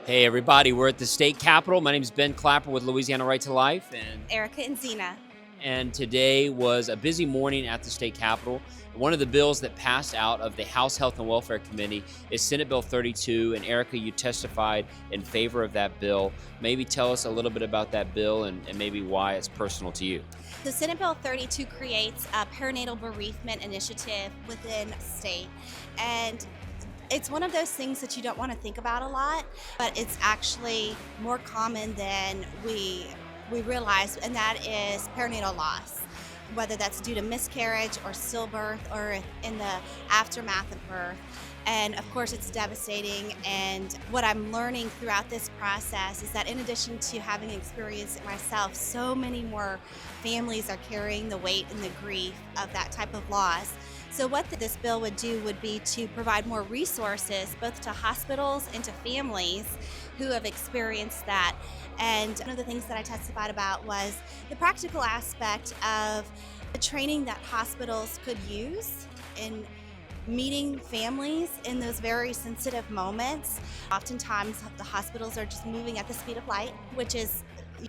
Hey everybody, we're at the state capitol. My name is Ben Clapper with Louisiana Right to Life, and Erica Inzina. today was a busy morning at the state capitol. One of the bills that passed out of the House Health and Welfare Committee is Senate Bill 32, and Erica, you testified in favor of that bill. Maybe tell us a little bit about that bill and maybe why it's personal to you. The Senate Bill 32 creates a Perinatal Bereavement Initiative within the state. And it's one of those things that you don't want to think about a lot, but it's actually more common than we realize, and that is perinatal loss, whether that's due to miscarriage or stillbirth or in the aftermath of birth. And of course, it's devastating. And what I'm learning throughout this process is that in addition to having experienced it myself, so many more families are carrying the weight and the grief of that type of loss. So what this bill would do would be to provide more resources both to hospitals and to families who have experienced that. And one of the things that I testified about was the practical aspect of the training that hospitals could use in meeting families in those very sensitive moments. Oftentimes the hospitals are just moving at the speed of light, which is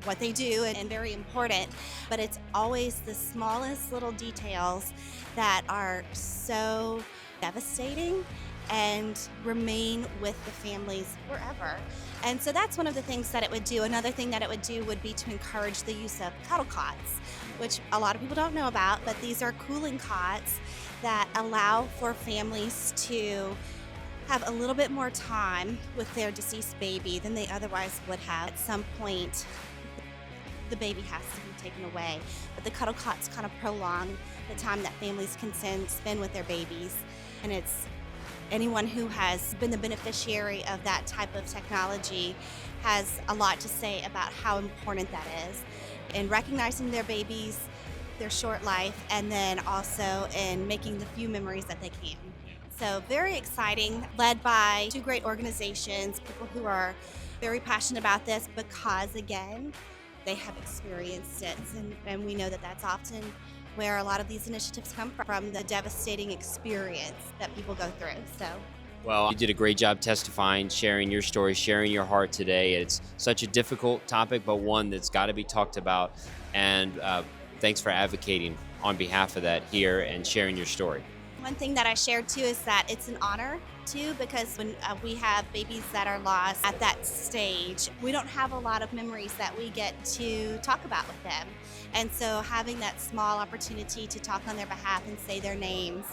what they do and very important, but it's always the smallest little details that are so devastating and remain with the families forever. And so that's one of the things that it would do. Another thing that it would do would be to encourage the use of cuddle cots, which a lot of people don't know about, but these are cooling cots that allow for families to have a little bit more time with their deceased baby than they otherwise would have. At some point, the baby has to be taken away, but the cuddle cots kind of prolong the time that families can spend with their babies. And it's anyone who has been the beneficiary of that type of technology has a lot to say about how important that is in recognizing their babies, their short life, and then also in making the few memories that they can. So very exciting, led by two great organizations, people who are very passionate about this because, again, they have experienced it. And we know that that's often where a lot of these initiatives come from the devastating experience that people go through. So. Well, you did a great job testifying, sharing your story, sharing your heart today. It's such a difficult topic, but one that's got to be talked about. And thanks for advocating on behalf of that here and sharing your story. One thing that I shared too is that it's an honor too, because when we have babies that are lost at that stage, we don't have a lot of memories that we get to talk about with them. And so having that small opportunity to talk on their behalf and say their names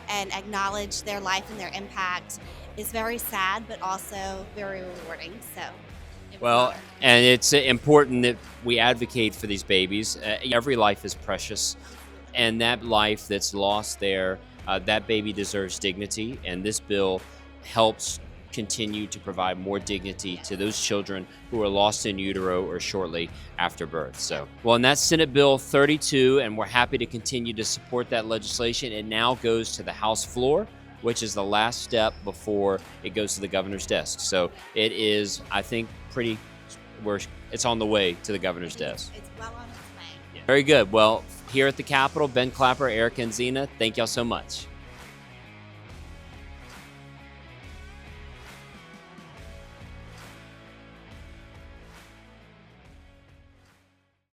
and acknowledge their life and their impact is very sad, but also very rewarding. So. Well, and it's important that we advocate for these babies. Every life is precious, and that life that's lost there, that baby deserves dignity, and this bill helps continue to provide more dignity to those children who are lost in utero or shortly after birth. So, well, and that's Senate Bill 32, and we're happy to continue to support that legislation. It now goes to the House floor, which is the last step before it goes to the governor's desk. So it is, I think, it's on the way to the governor's desk. It's well on its way. Very good. Well, here at the Capitol, Ben Clapper, Erica Inzina, thank y'all so much.